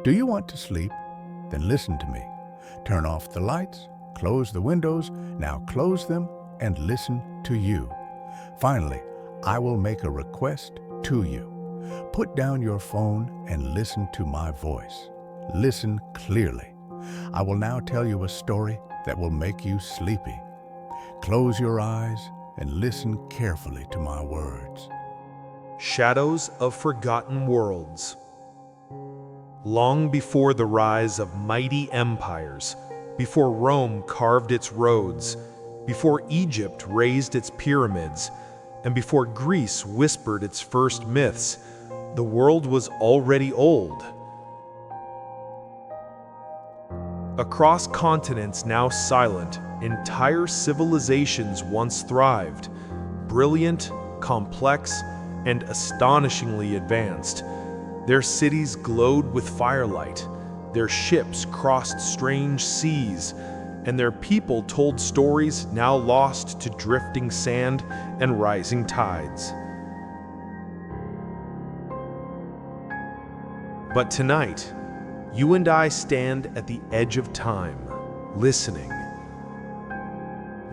Do you want to sleep? Then listen to me. Turn off the lights, close the windows, now close them and listen to you. Finally, I will make a request to you. Put down your phone and listen to my voice. Listen clearly. I will now tell you a story that will make you sleepy. Close your eyes and listen carefully to my words. Shadows of Forgotten Worlds. Long before the rise of mighty empires, before Rome carved its roads, before Egypt raised its pyramids, and before Greece whispered its first myths, the world was already old. Across continents now silent, entire civilizations once thrived, brilliant, complex, and astonishingly advanced. Their cities glowed with firelight, their ships crossed strange seas, and their people told stories now lost to drifting sand and rising tides. But tonight, you and I stand at the edge of time, listening.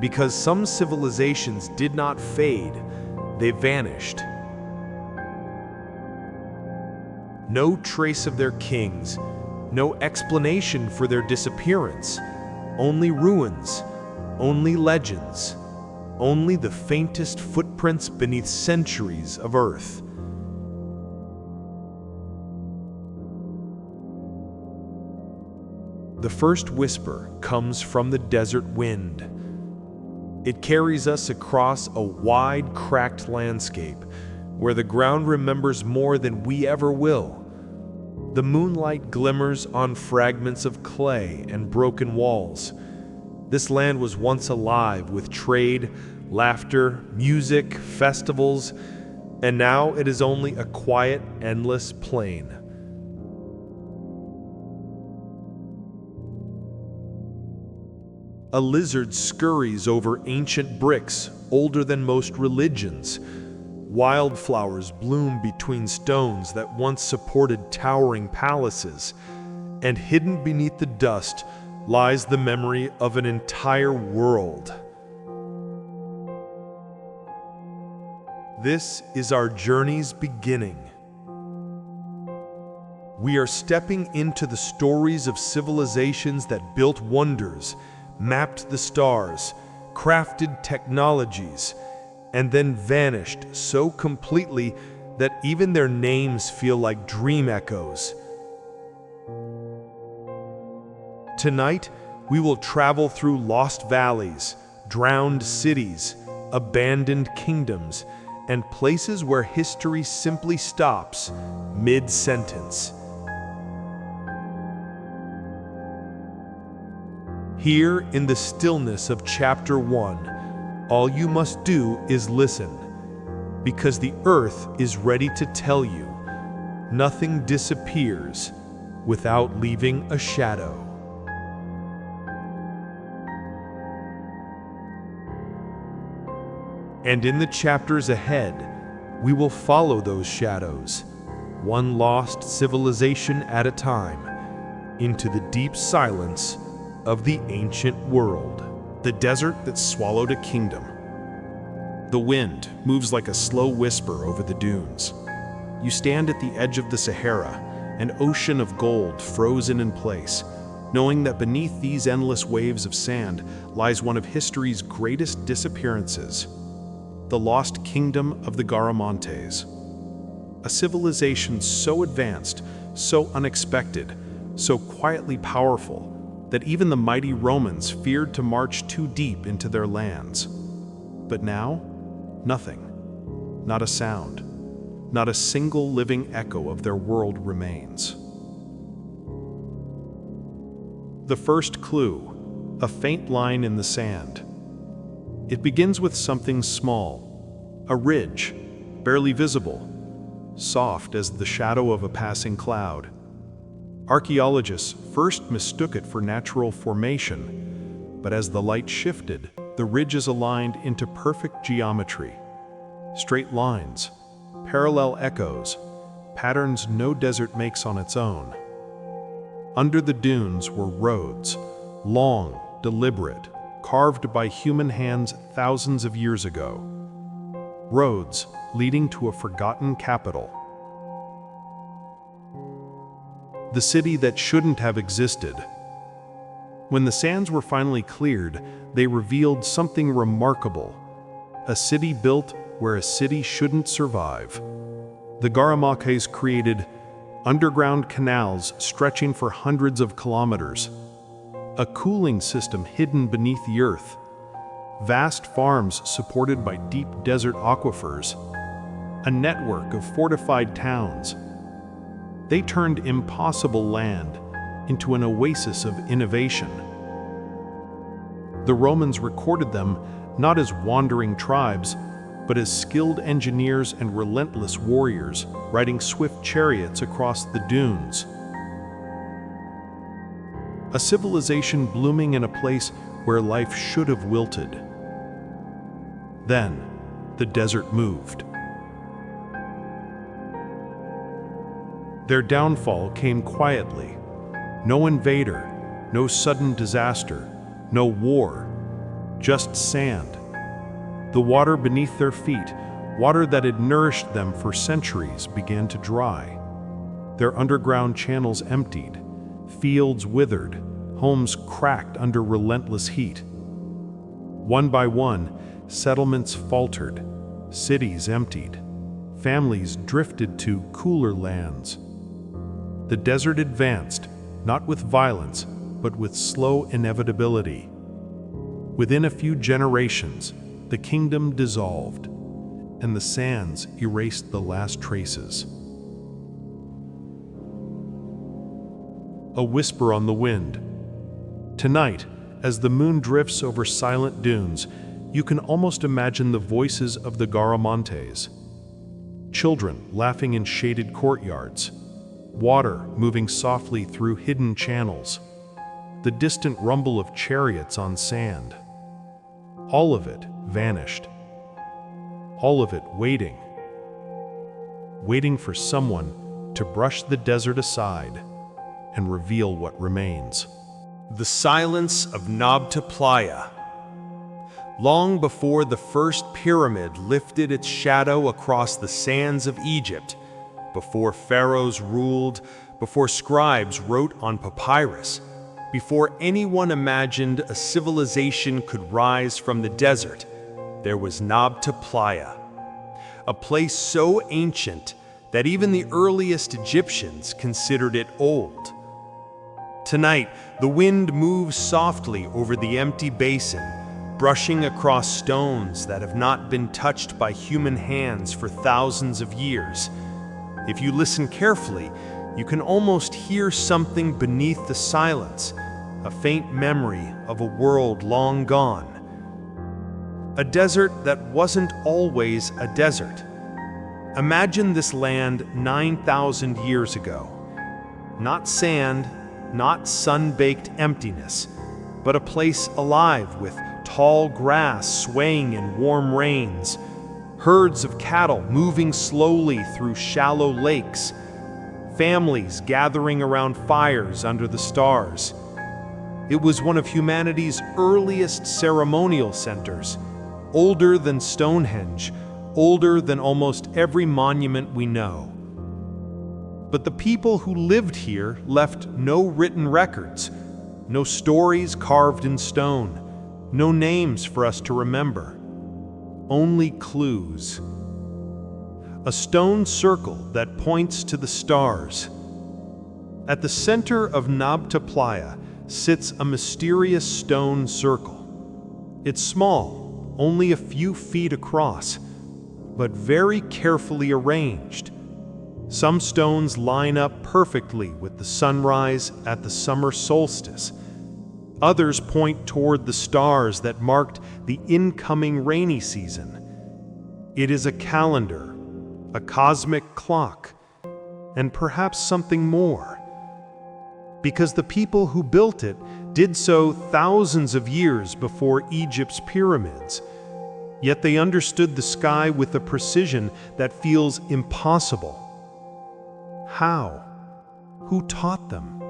Because some civilizations did not fade, they vanished. No trace of their kings, no explanation for their disappearance, only ruins, only legends, only the faintest footprints beneath centuries of earth. The first whisper comes from the desert wind. It carries us across a wide, cracked landscape where the ground remembers more than we ever will. The moonlight glimmers on fragments of clay and broken walls. This land was once alive with trade, laughter, music, festivals, and now it is only a quiet, endless plain. A lizard scurries over ancient bricks older than most religions. Wildflowers bloom between stones that once supported towering palaces, and hidden beneath the dust lies the memory of an entire world. This is our journey's beginning. We are stepping into the stories of civilizations that built wonders, mapped the stars, crafted technologies, and then vanished so completely that even their names feel like dream echoes. Tonight, we will travel through lost valleys, drowned cities, abandoned kingdoms, and places where history simply stops mid-sentence. Here in the stillness of Chapter 1, all you must do is listen, because the earth is ready to tell you, nothing disappears without leaving a shadow. And in the chapters ahead, we will follow those shadows, one lost civilization at a time, into the deep silence of the ancient world. The desert that swallowed a kingdom. The wind moves like a slow whisper over the dunes. You stand at the edge of the Sahara, an ocean of gold frozen in place, knowing that beneath these endless waves of sand lies one of history's greatest disappearances, the lost kingdom of the Garamantes. A civilization so advanced, so unexpected, so quietly powerful, that even the mighty Romans feared to march too deep into their lands. But now, nothing, not a sound, not a single living echo of their world remains. The first clue, a faint line in the sand. It begins with something small, a ridge, barely visible, soft as the shadow of a passing cloud. Archaeologists first mistook it for natural formation, but as the light shifted, the ridge is aligned into perfect geometry. Straight lines, parallel echoes, patterns no desert makes on its own. Under the dunes were roads, long, deliberate, carved by human hands thousands of years ago. Roads leading to a forgotten capital. The city that shouldn't have existed. When the sands were finally cleared, they revealed something remarkable. A city built where a city shouldn't survive. The Garamakes created underground canals stretching for hundreds of kilometers, a cooling system hidden beneath the earth, vast farms supported by deep desert aquifers, a network of fortified towns. They turned impossible land into an oasis of innovation. The Romans recorded them not as wandering tribes, but as skilled engineers and relentless warriors riding swift chariots across the dunes. A civilization blooming in a place where life should have wilted. Then, the desert moved. Their downfall came quietly. No invader, no sudden disaster, no war, just sand. The water beneath their feet, water that had nourished them for centuries, began to dry. Their underground channels emptied, fields withered, homes cracked under relentless heat. One by one, settlements faltered, cities emptied, families drifted to cooler lands. The desert advanced, not with violence, but with slow inevitability. Within a few generations, the kingdom dissolved, and the sands erased the last traces. A whisper on the wind. Tonight, as the moon drifts over silent dunes, you can almost imagine the voices of the Garamantes. Children laughing in shaded courtyards, water moving softly through hidden channels, the distant rumble of chariots on sand. All of it vanished. All of it waiting for someone to brush the desert aside and reveal what remains. The silence of Nabta Playa. Long before the first pyramid lifted its shadow across the sands of Egypt, before pharaohs ruled, before scribes wrote on papyrus, before anyone imagined a civilization could rise from the desert, there was Nabta Playa, a place so ancient that even the earliest Egyptians considered it old. Tonight, the wind moves softly over the empty basin, brushing across stones that have not been touched by human hands for thousands of years. If you listen carefully, you can almost hear something beneath the silence, a faint memory of a world long gone. A desert that wasn't always a desert. Imagine this land 9,000 years ago. Not sand, not sun-baked emptiness, but a place alive with tall grass swaying in warm rains, herds of cattle moving slowly through shallow lakes, families gathering around fires under the stars. It was one of humanity's earliest ceremonial centers, older than Stonehenge, older than almost every monument we know. But the people who lived here left no written records, no stories carved in stone, no names for us to remember. Only clues. A stone circle that points to the stars. At the center of Nabta Playa sits a mysterious stone circle. It's small, only a few feet across, but very carefully arranged. Some stones line up perfectly with the sunrise at the summer solstice. Others point toward the stars that marked the incoming rainy season. It is a calendar, a cosmic clock, and perhaps something more. Because the people who built it did so thousands of years before Egypt's pyramids. Yet they understood the sky with a precision that feels impossible. How? Who taught them?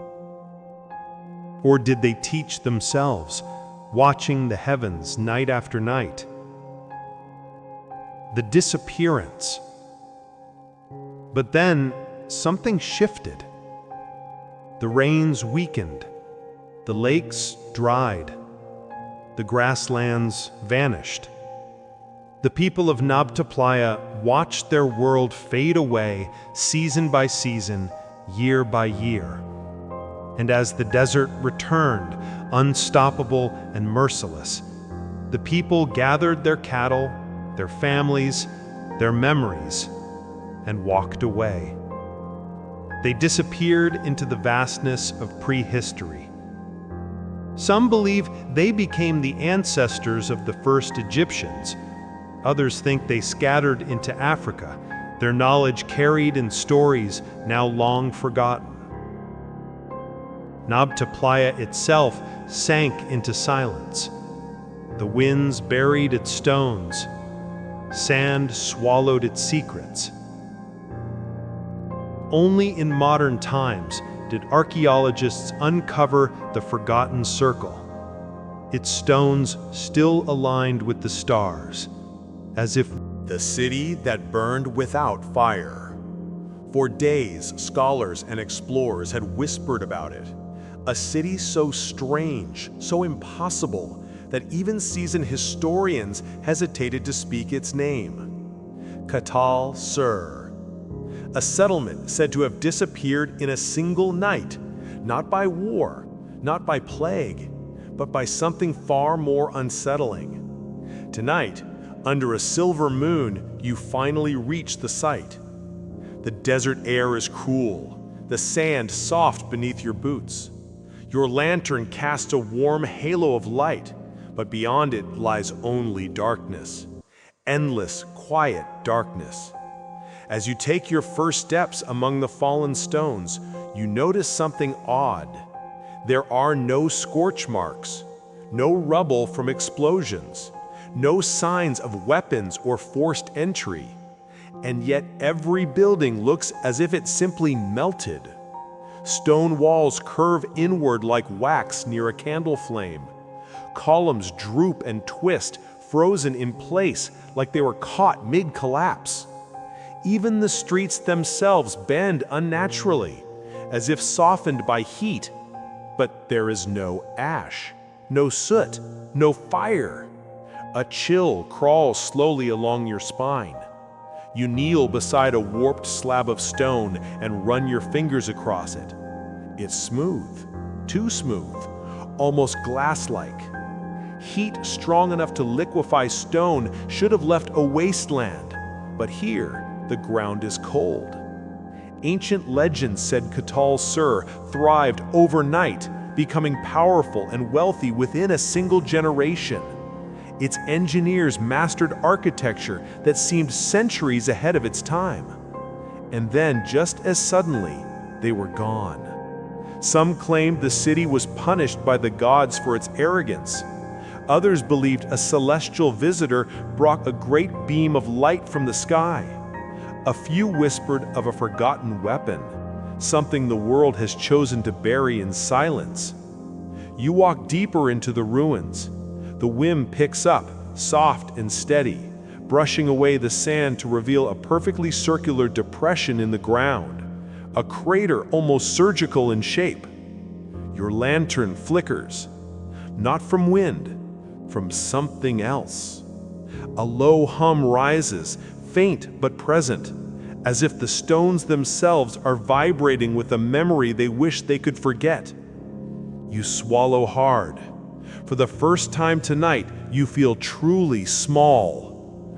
Or did they teach themselves, watching the heavens night after night? The disappearance. But then something shifted. The rains weakened, the lakes dried, the grasslands vanished. The people of Nabta Playa watched their world fade away season by season, year by year. And as the desert returned, unstoppable and merciless, the people gathered their cattle, their families, their memories, and walked away. They disappeared into the vastness of prehistory. Some believe they became the ancestors of the first Egyptians. Others think they scattered into Africa, their knowledge carried in stories now long forgotten. Nabta Playa itself sank into silence. The winds buried its stones. Sand swallowed its secrets. Only in modern times did archaeologists uncover the forgotten circle, its stones still aligned with the stars, as if the city that burned without fire. For days, scholars and explorers had whispered about it. A city so strange, so impossible, that even seasoned historians hesitated to speak its name. Katal Sur. A settlement said to have disappeared in a single night, not by war, not by plague, but by something far more unsettling. Tonight, under a silver moon, you finally reach the site. The desert air is cool, the sand soft beneath your boots. Your lantern casts a warm halo of light, but beyond it lies only darkness. Endless, quiet darkness. As you take your first steps among the fallen stones, you notice something odd. There are no scorch marks, no rubble from explosions, no signs of weapons or forced entry. And yet every building looks as if it simply melted. Stone walls curve inward like wax near a candle flame. Columns droop and twist, frozen in place like they were caught mid-collapse. Even the streets themselves bend unnaturally, as if softened by heat. But there is no ash, no soot, no fire. A chill crawls slowly along your spine. You kneel beside a warped slab of stone and run your fingers across it. It's smooth, too smooth, almost glass-like. Heat strong enough to liquefy stone should have left a wasteland, but here, the ground is cold. Ancient legends said Katal Sur thrived overnight, becoming powerful and wealthy within a single generation. Its engineers mastered architecture that seemed centuries ahead of its time. And then, just as suddenly, they were gone. Some claimed the city was punished by the gods for its arrogance. Others believed a celestial visitor brought a great beam of light from the sky. A few whispered of a forgotten weapon, something the world has chosen to bury in silence. You walk deeper into the ruins. The wind picks up, soft and steady, brushing away the sand to reveal a perfectly circular depression in the ground, a crater almost surgical in shape. Your lantern flickers, not from wind, from something else. A low hum rises, faint but present, as if the stones themselves are vibrating with a memory they wish they could forget. You swallow hard. For the first time tonight, you feel truly small.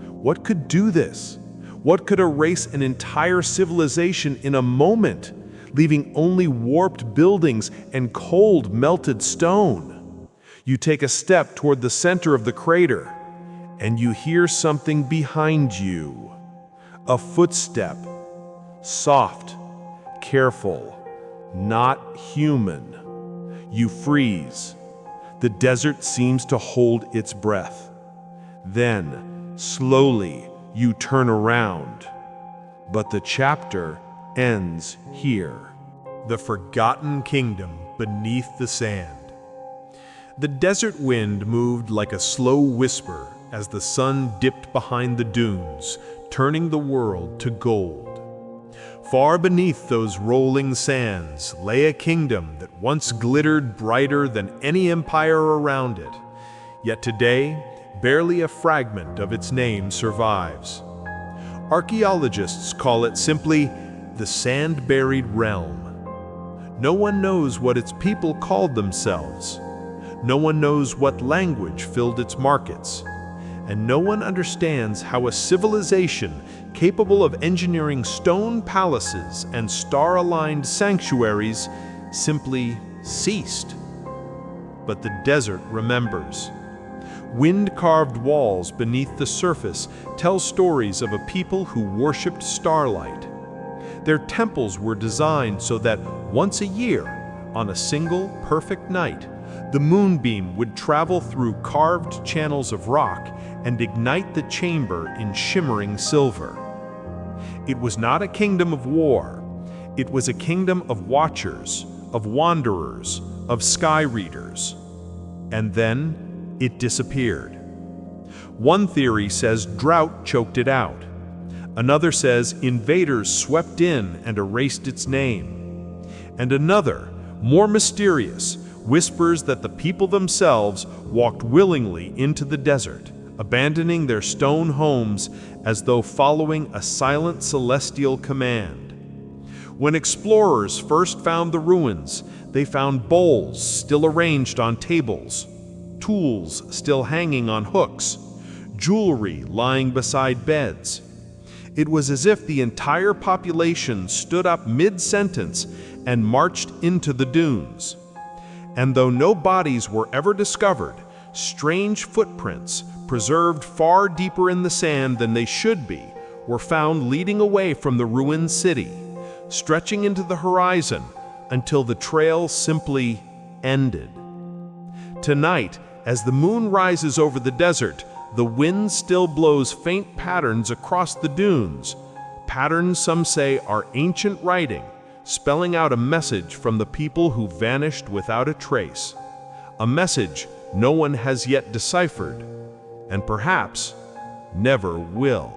What could do this? What could erase an entire civilization in a moment, leaving only warped buildings and cold, melted stone? You take a step toward the center of the crater, and you hear something behind you. A footstep, soft, careful, not human. You freeze. The desert seems to hold its breath. Then, slowly, you turn around. But the chapter ends here. The Forgotten Kingdom. beneath the sand. The desert wind moved like a slow whisper as the sun dipped behind the dunes, turning the world to gold. Far beneath those rolling sands lay a kingdom that once glittered brighter than any empire around it. Yet today, barely a fragment of its name survives. Archaeologists call it simply the sand-buried realm. No one knows what its people called themselves. No one knows what language filled its markets. And no one understands how a civilization capable of engineering stone palaces and star-aligned sanctuaries simply ceased. But the desert remembers. Wind-carved walls beneath the surface tell stories of a people who worshipped starlight. Their temples were designed so that once a year, on a single perfect night, the moonbeam would travel through carved channels of rock and ignite the chamber in shimmering silver. It was not a kingdom of war. It was a kingdom of watchers, of wanderers, of sky readers. And then it disappeared. One theory says drought choked it out. Another says invaders swept in and erased its name. And another, more mysterious, whispers that the people themselves walked willingly into the desert, abandoning their stone homes as though following a silent celestial command. When explorers first found the ruins, they found bowls still arranged on tables, tools still hanging on hooks, jewelry lying beside beds. It was as if the entire population stood up mid-sentence and marched into the dunes. And though no bodies were ever discovered, strange footprints, preserved far deeper in the sand than they should be, were found leading away from the ruined city, stretching into the horizon until the trail simply ended. Tonight, as the moon rises over the desert, the wind still blows faint patterns across the dunes, patterns some say are ancient writing, spelling out a message from the people who vanished without a trace, a message no one has yet deciphered, and perhaps never will.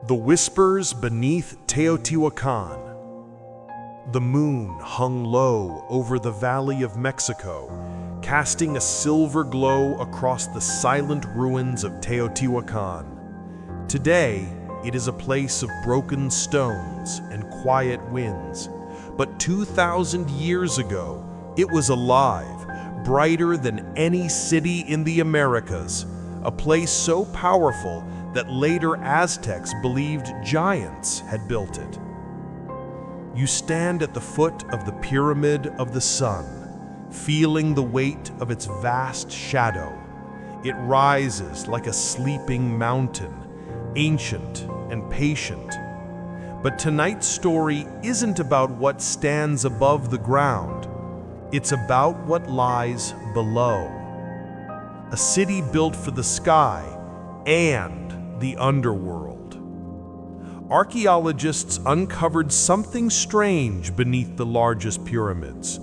The whispers beneath Teotihuacan. The moon hung low over the Valley of Mexico, casting a silver glow across the silent ruins of Teotihuacan. Today, it is a place of broken stones and quiet winds. But 2,000 years ago, it was alive, brighter than any city in the Americas, a place so powerful that later Aztecs believed giants had built it. You stand at the foot of the Pyramid of the Sun, feeling the weight of its vast shadow. It rises like a sleeping mountain, ancient and patient. But tonight's story isn't about what stands above the ground. It's about what lies below. A city built for the sky and the underworld. Archaeologists uncovered something strange beneath the largest pyramids.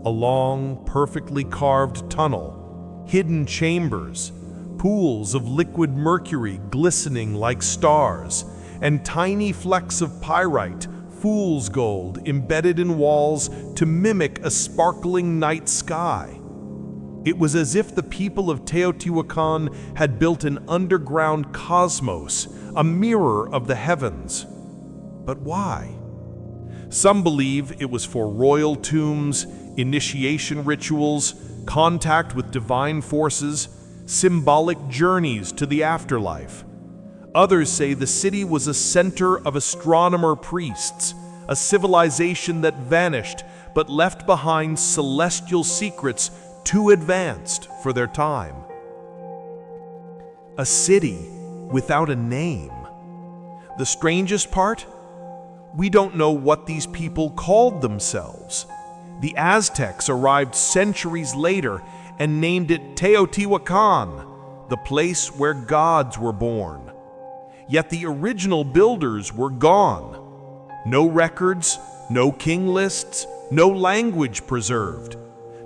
A long, perfectly carved tunnel, hidden chambers, pools of liquid mercury glistening like stars, and tiny flecks of pyrite, fool's gold, embedded in walls to mimic a sparkling night sky. It was as if the people of Teotihuacan had built an underground cosmos, a mirror of the heavens. But why? Some believe it was for royal tombs, initiation rituals, contact with divine forces, symbolic journeys to the afterlife. Others say the city was a center of astronomer priests, a civilization that vanished but left behind celestial secrets too advanced for their time. A city without a name. The strangest part? We don't know what these people called themselves. The Aztecs arrived centuries later and named it Teotihuacan, the place where gods were born. Yet the original builders were gone. No records, no king lists, no language preserved.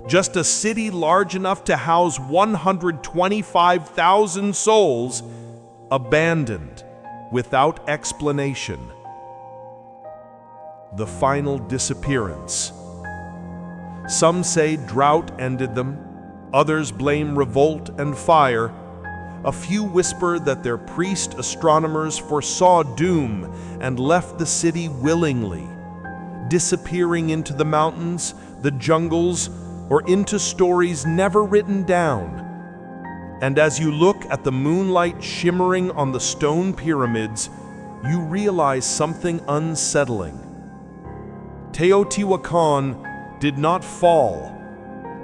Just a city large enough to house 125,000 souls, abandoned without explanation. The final disappearance. Some say drought ended them, others blame revolt and fire. A few whisper that their priest astronomers foresaw doom and left the city willingly, disappearing into the mountains, the jungles, or into stories never written down. And as you look at the moonlight shimmering on the stone pyramids, you realize something unsettling. Teotihuacan did not fall.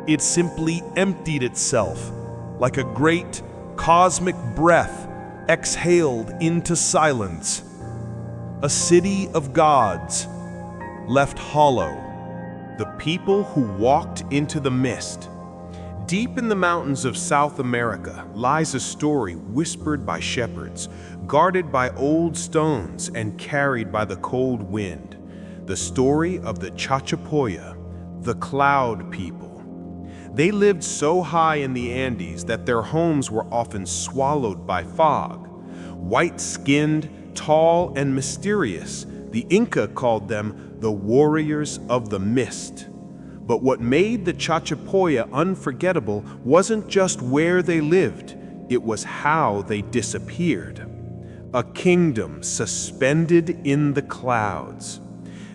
It simply emptied itself, like a great cosmic breath exhaled into silence. A city of gods left hollow. The people who walked into the mist. Deep in the mountains of South America lies a story whispered by shepherds, guarded by old stones and carried by the cold wind. The story of the Chachapoya, the cloud people. They lived so high in the Andes that their homes were often swallowed by fog. White-skinned, tall, and mysterious, the Inca called them the warriors of the mist. But what made the Chachapoya unforgettable wasn't just where they lived, it was how they disappeared. A kingdom suspended in the clouds.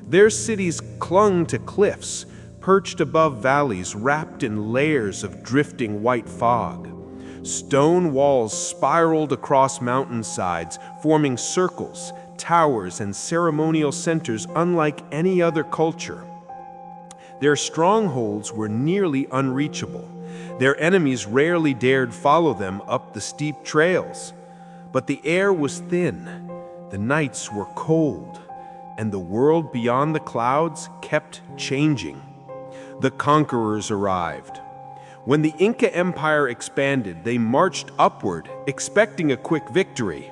Their cities clung to cliffs, perched above valleys wrapped in layers of drifting white fog. Stone walls spiraled across mountainsides, forming circles, towers, and ceremonial centers unlike any other culture. Their strongholds were nearly unreachable. Their enemies rarely dared follow them up the steep trails. But the air was thin, the nights were cold, and the world beyond the clouds kept changing. The conquerors arrived. When the Inca Empire expanded, they marched upward, expecting a quick victory.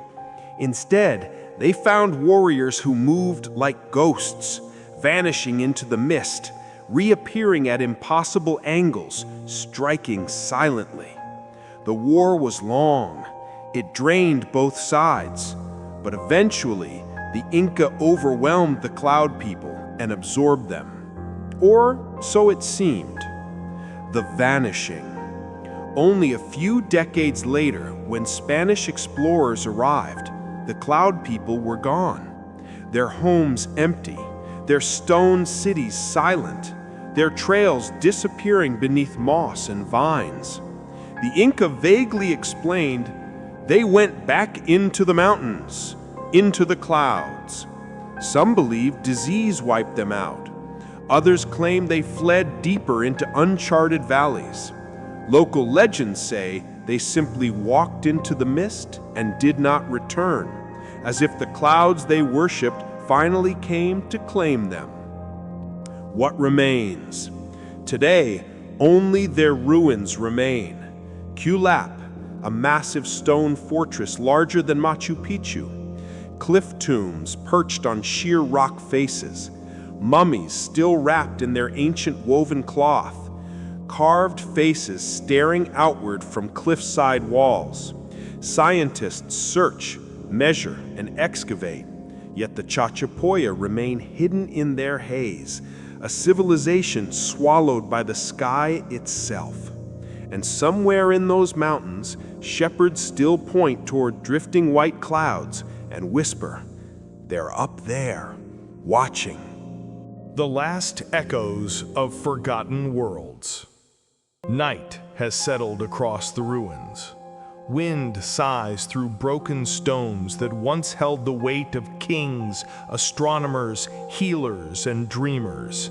Instead, they found warriors who moved like ghosts, vanishing into the mist, reappearing at impossible angles, striking silently. The war was long. It drained both sides, but eventually, the Inca overwhelmed the cloud people and absorbed them. Or so it seemed. The vanishing. Only a few decades later, when Spanish explorers arrived, the cloud people were gone. Their homes empty, their stone cities silent, their trails disappearing beneath moss and vines. The Inca vaguely explained, they went back into the mountains, into the clouds. Some believe disease wiped them out. Others claim they fled deeper into uncharted valleys. Local legends say they simply walked into the mist and did not return, as if the clouds they worshipped finally came to claim them. What remains? Today, only their ruins remain. Culap, a massive stone fortress larger than Machu Picchu. Cliff tombs perched on sheer rock faces. Mummies still wrapped in their ancient woven cloth. Carved faces staring outward from cliffside walls. Scientists search, measure, and excavate, yet the Chachapoya remain hidden in their haze, a civilization swallowed by the sky itself. And somewhere in those mountains, shepherds still point toward drifting white clouds and whisper, they're up there, watching. The last echoes of forgotten worlds. Night has settled across the ruins. Wind sighs through broken stones that once held the weight of kings, astronomers, healers, and dreamers.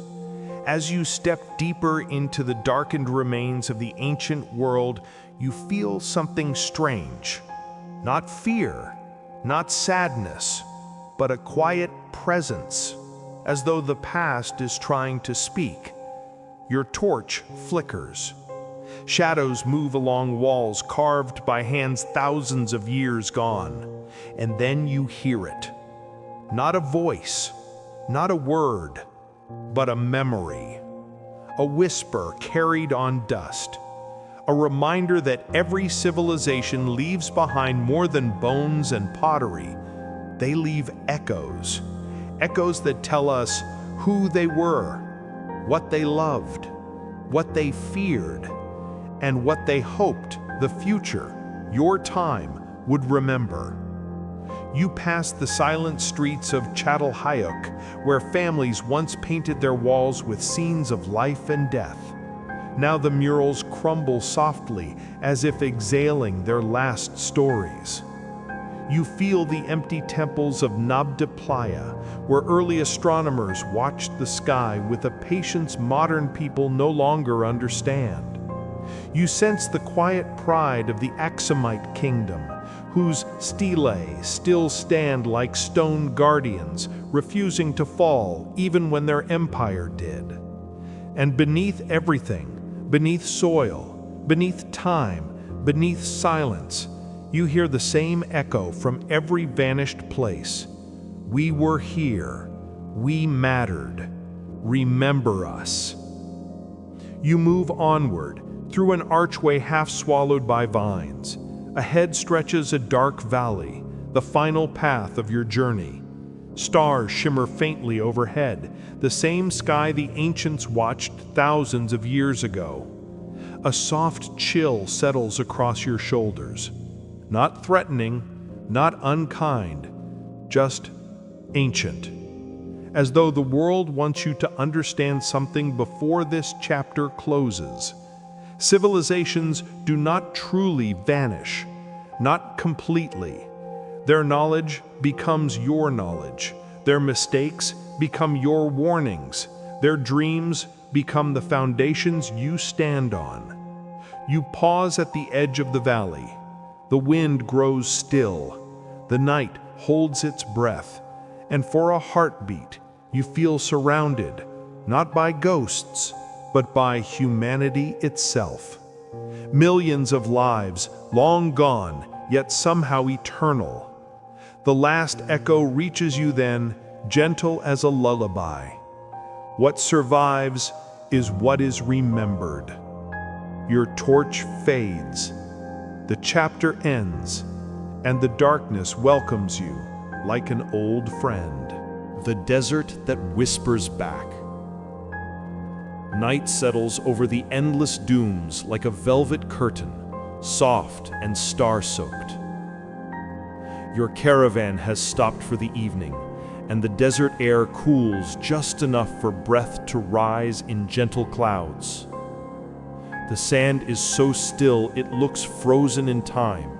As you step deeper into the darkened remains of the ancient world, you feel something strange. Not fear, not sadness, but a quiet presence, as though the past is trying to speak. Your torch flickers. Shadows move along walls carved by hands thousands of years gone. And then you hear it. Not a voice, not a word, but a memory, a whisper carried on dust, a reminder that every civilization leaves behind more than bones and pottery. They leave echoes, echoes that tell us who they were, what they loved, what they feared, and what they hoped the future, your time, would remember. You pass the silent streets of Çatalhöyük, where families once painted their walls with scenes of life and death. Now the murals crumble softly, as if exhaling their last stories. You feel the empty temples of Nabda Playa, where early astronomers watched the sky with a patience modern people no longer understand. You sense the quiet pride of the Aksumite kingdom, whose stelae still stand like stone guardians, refusing to fall even when their empire did. And beneath everything, beneath soil, beneath time, beneath silence, you hear the same echo from every vanished place. We were here. We mattered. Remember us. You move onward, through an archway half swallowed by vines. Ahead stretches a dark valley, the final path of your journey. Stars shimmer faintly overhead, the same sky the ancients watched thousands of years ago. A soft chill settles across your shoulders. Not threatening, not unkind, just ancient. As though the world wants you to understand something before this chapter closes. Civilizations do not truly vanish, not completely. Their knowledge becomes your knowledge. Their mistakes become your warnings. Their dreams become the foundations you stand on. You pause at the edge of the valley. The wind grows still. The night holds its breath. And for a heartbeat, you feel surrounded, not by ghosts, but by humanity itself. Millions of lives, long gone, yet somehow eternal. The last echo reaches you then, gentle as a lullaby. What survives is what is remembered. Your torch fades. The chapter ends, and the darkness welcomes you like an old friend. The desert that whispers back. Night settles over the endless dunes like a velvet curtain, soft and star-soaked. Your caravan has stopped for the evening, and the desert air cools just enough for breath to rise in gentle clouds. The sand is so still it looks frozen in time,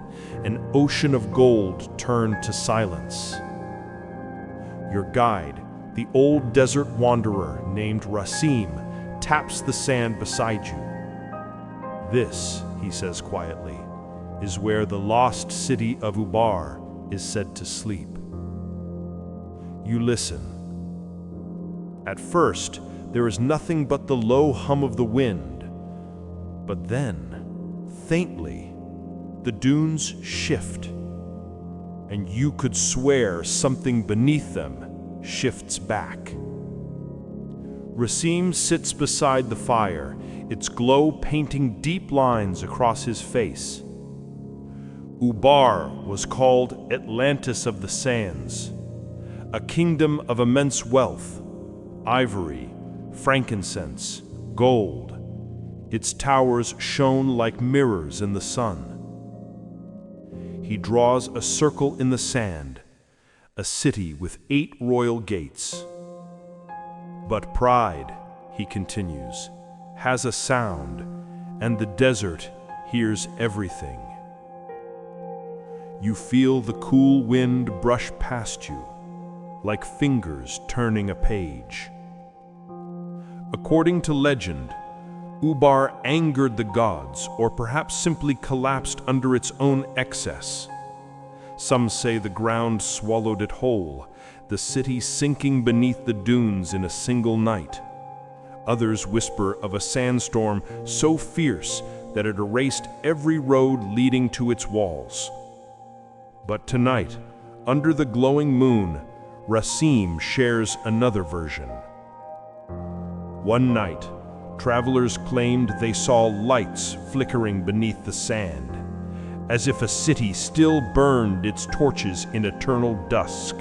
an ocean of gold turned to silence. Your guide, the old desert wanderer named Rasim, taps the sand beside you. This, he says quietly, is where the lost city of Ubar is said to sleep. You listen. At first, there is nothing but the low hum of the wind. But then, faintly, the dunes shift, and you could swear something beneath them shifts back. Rasim sits beside the fire, its glow painting deep lines across his face. Ubar was called Atlantis of the Sands, a kingdom of immense wealth, ivory, frankincense, gold. Its towers shone like mirrors in the sun. He draws a circle in the sand, a city with 8 royal gates. But pride, he continues, has a sound, and the desert hears everything. You feel the cool wind brush past you, like fingers turning a page. According to legend, Ubar angered the gods, or perhaps simply collapsed under its own excess. Some say the ground swallowed it whole, the city sinking beneath the dunes in a single night. Others whisper of a sandstorm so fierce that it erased every road leading to its walls. But tonight, under the glowing moon, Rasim shares another version. One night, travelers claimed they saw lights flickering beneath the sand, as if a city still burned its torches in eternal dusk.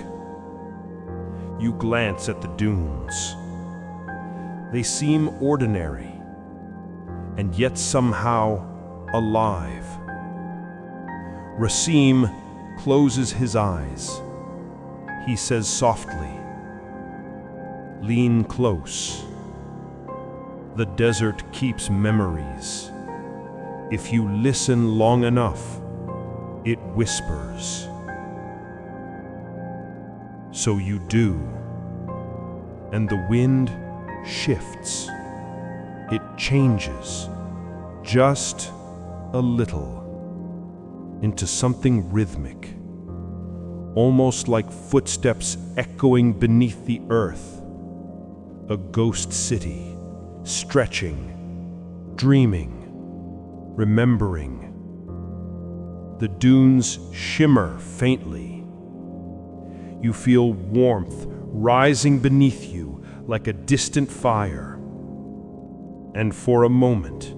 You glance at the dunes. They seem ordinary, and yet somehow alive. Racine closes his eyes. He says softly, "Lean close. The desert keeps memories. If you listen long enough, it whispers." So you do, and the wind shifts. It changes, just a little, into something rhythmic, almost like footsteps echoing beneath the earth. A ghost city, stretching, dreaming, remembering. The dunes shimmer faintly. You feel warmth rising beneath you like a distant fire. And for a moment,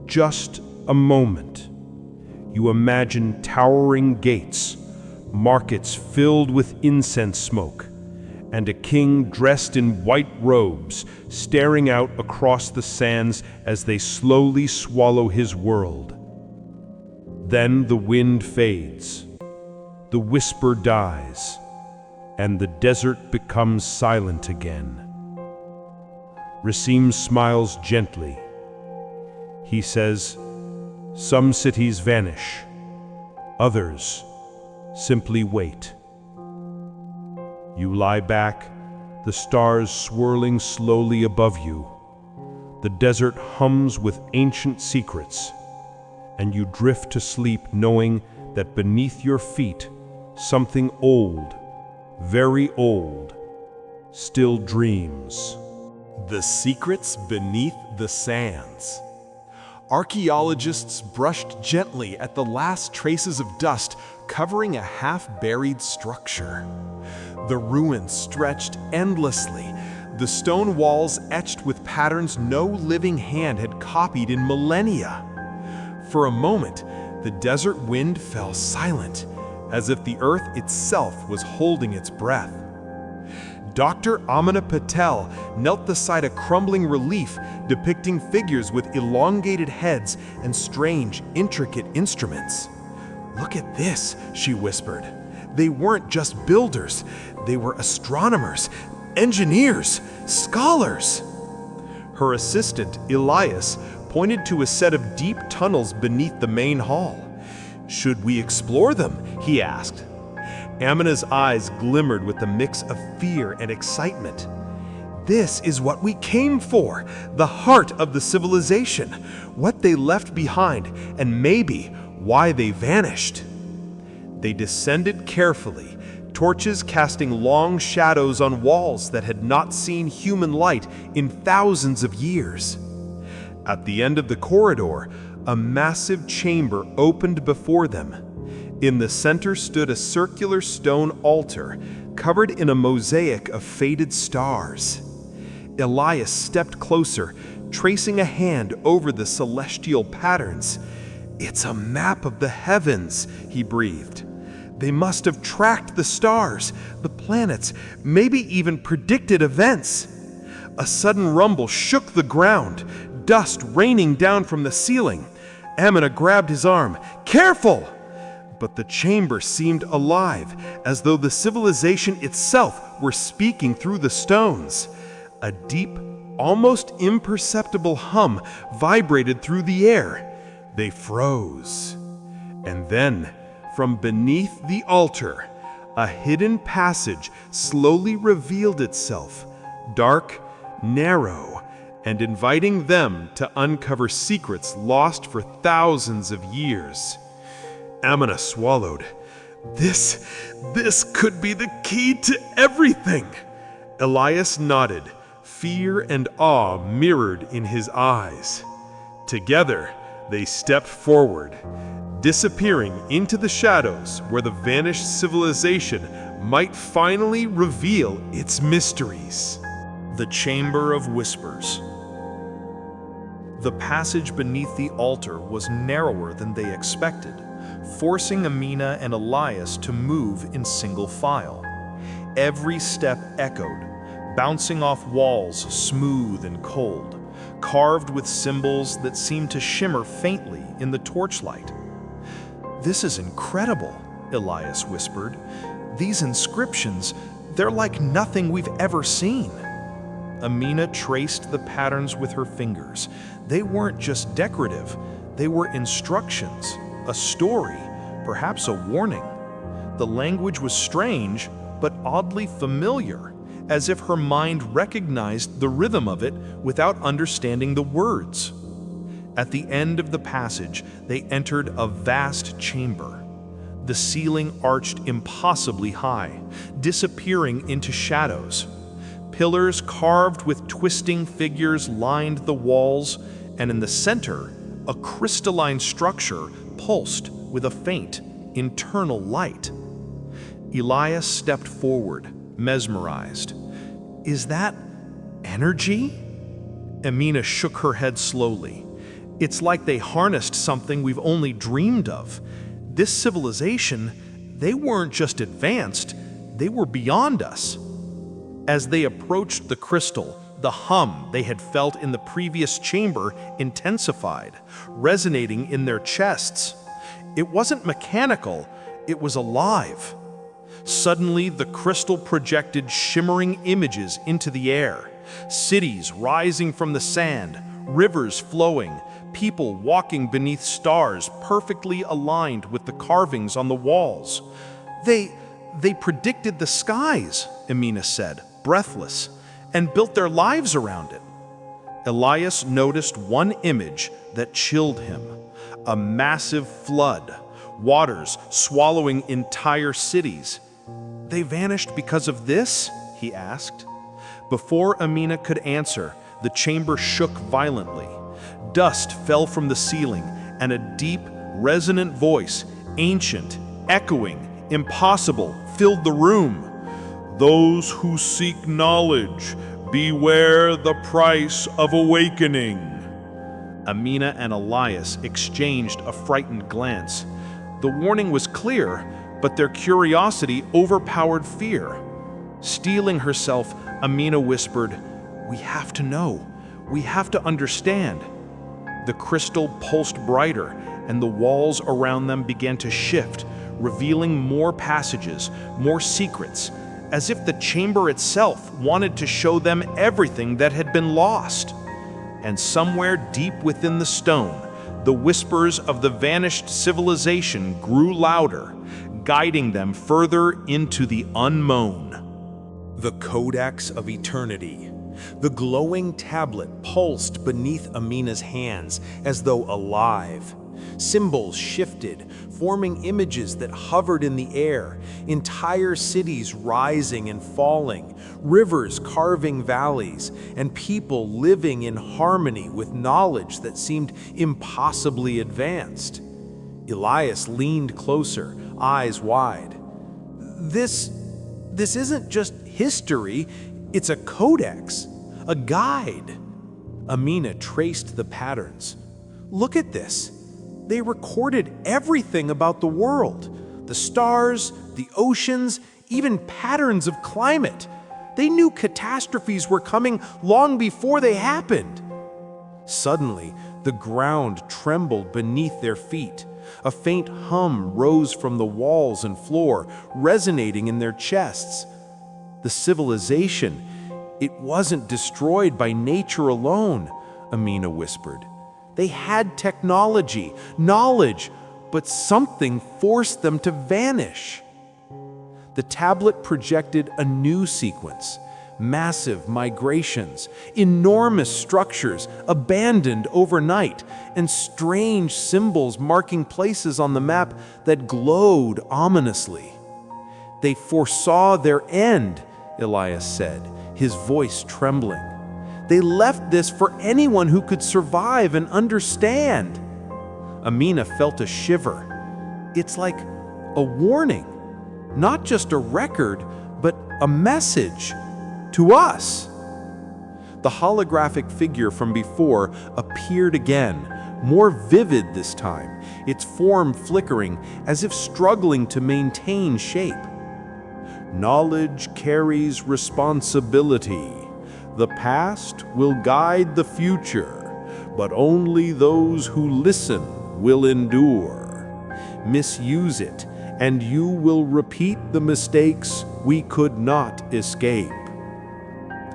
just a moment, you imagine towering gates, markets filled with incense smoke, and a king dressed in white robes staring out across the sands as they slowly swallow his world. Then the wind fades, the whisper dies, and the desert becomes silent again. Racine smiles gently. He says, "Some cities vanish, others simply wait." You lie back, the stars swirling slowly above you. The desert hums with ancient secrets, and you drift to sleep knowing that beneath your feet, something old, very old, still dreams. The secrets beneath the sands. Archaeologists brushed gently at the last traces of dust covering a half-buried structure. The ruins stretched endlessly, the stone walls etched with patterns no living hand had copied in millennia. For a moment, the desert wind fell silent, as if the earth itself was holding its breath. Dr. Amina Patel knelt beside a crumbling relief depicting figures with elongated heads and strange, intricate instruments. "Look at this," she whispered. "They weren't just builders, they were astronomers, engineers, scholars." Her assistant, Elias, pointed to a set of deep tunnels beneath the main hall. "Should we explore them?" he asked. Amina's eyes glimmered with a mix of fear and excitement. "This is what we came for, the heart of the civilization, what they left behind, and maybe why they vanished." They descended carefully, torches casting long shadows on walls that had not seen human light in thousands of years. At the end of the corridor, a massive chamber opened before them. In the center stood a circular stone altar, covered in a mosaic of faded stars. Elias stepped closer, tracing a hand over the celestial patterns. "It's a map of the heavens," he breathed. "They must have tracked the stars, the planets, maybe even predicted events." A sudden rumble shook the ground, dust raining down from the ceiling. Amina grabbed his arm. "Careful!" But the chamber seemed alive, as though the civilization itself were speaking through the stones. A deep, almost imperceptible hum vibrated through the air. They froze. And then, from beneath the altar, a hidden passage slowly revealed itself, dark, narrow, and inviting them to uncover secrets lost for thousands of years. Amina swallowed. This could be the key to everything." Elias nodded, fear and awe mirrored in his eyes. Together, they stepped forward, disappearing into the shadows where the vanished civilization might finally reveal its mysteries. The Chamber of Whispers. The passage beneath the altar was narrower than they expected, forcing Amina and Elias to move in single file. Every step echoed, bouncing off walls smooth and cold, carved with symbols that seemed to shimmer faintly in the torchlight. "This is incredible," Elias whispered. "These inscriptions, they're like nothing we've ever seen." Amina traced the patterns with her fingers. They weren't just decorative, they were instructions, a story, perhaps a warning. The language was strange, but oddly familiar, as if her mind recognized the rhythm of it without understanding the words. At the end of the passage, they entered a vast chamber. The ceiling arched impossibly high, disappearing into shadows. Pillars carved with twisting figures lined the walls, and in the center, a crystalline structure pulsed with a faint, internal light. Elias stepped forward, mesmerized. "Is that energy?" Amina shook her head slowly. "It's like they harnessed something we've only dreamed of. This civilization, they weren't just advanced, they were beyond us." As they approached the crystal, the hum they had felt in the previous chamber intensified, resonating in their chests. It wasn't mechanical, it was alive. Suddenly, the crystal projected shimmering images into the air. Cities rising from the sand, rivers flowing, people walking beneath stars perfectly aligned with the carvings on the walls. They predicted the skies," Amina said, breathless, "and built their lives around it." Elias noticed one image that chilled him: a massive flood, waters swallowing entire cities. "They vanished because of this?" he asked. Before Amina could answer, the chamber shook violently. Dust fell from the ceiling, and a deep, resonant voice, ancient, echoing, impossible, filled the room. "Those who seek knowledge, beware the price of awakening." Amina and Elias exchanged a frightened glance. The warning was clear, but their curiosity overpowered fear. Steeling herself, Amina whispered, "We have to know. We have to understand." The crystal pulsed brighter, and the walls around them began to shift, revealing more passages, more secrets, as if the chamber itself wanted to show them everything that had been lost. And somewhere deep within the stone, the whispers of the vanished civilization grew louder, guiding them further into the unknown. The Codex of Eternity. The glowing tablet pulsed beneath Amina's hands as though alive. Symbols shifted, forming images that hovered in the air, entire cities rising and falling, rivers carving valleys, and people living in harmony with knowledge that seemed impossibly advanced. Elias leaned closer, eyes wide. This isn't just history, it's a codex, a guide." Amina traced the patterns. "Look at this. They recorded everything about the world. The stars, the oceans, even patterns of climate. They knew catastrophes were coming long before they happened." Suddenly, the ground trembled beneath their feet. A faint hum rose from the walls and floor, resonating in their chests. The civilization, it wasn't destroyed by nature alone, Amina whispered. They had technology, knowledge, but something forced them to vanish. The tablet projected a new sequence: massive migrations, enormous structures abandoned overnight, and strange symbols marking places on the map that glowed ominously. "They foresaw their end," Elias said, his voice trembling. "They left this for anyone who could survive and understand." Amina felt a shiver. It's like a warning, not just a record, but a message to us. The holographic figure from before appeared again, more vivid this time, its form flickering as if struggling to maintain shape. Knowledge carries responsibility. The past will guide the future, but only those who listen will endure. Misuse it, and you will repeat the mistakes we could not escape.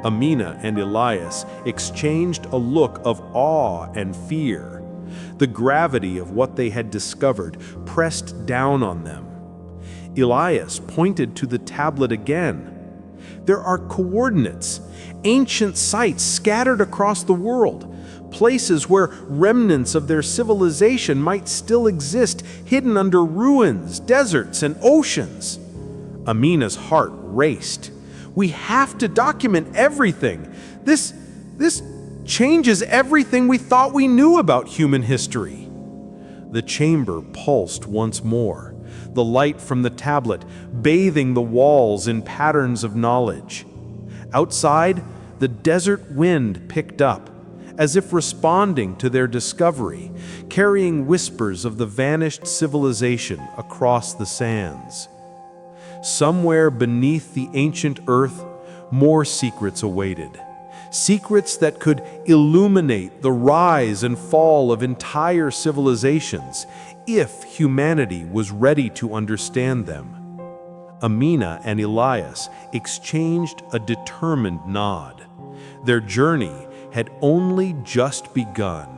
Amina and Elias exchanged a look of awe and fear. The gravity of what they had discovered pressed down on them. Elias pointed to the tablet again. There are coordinates, ancient sites scattered across the world, places where remnants of their civilization might still exist, hidden under ruins, deserts, and oceans. Amina's heart raced. We have to document everything. This changes everything we thought we knew about human history. The chamber pulsed once more, the light from the tablet bathing the walls in patterns of knowledge. Outside, the desert wind picked up, as if responding to their discovery, carrying whispers of the vanished civilization across the sands. Somewhere beneath the ancient earth, more secrets awaited. Secrets that could illuminate the rise and fall of entire civilizations if humanity was ready to understand them. Amina and Elias exchanged a determined nod. Their journey had only just begun.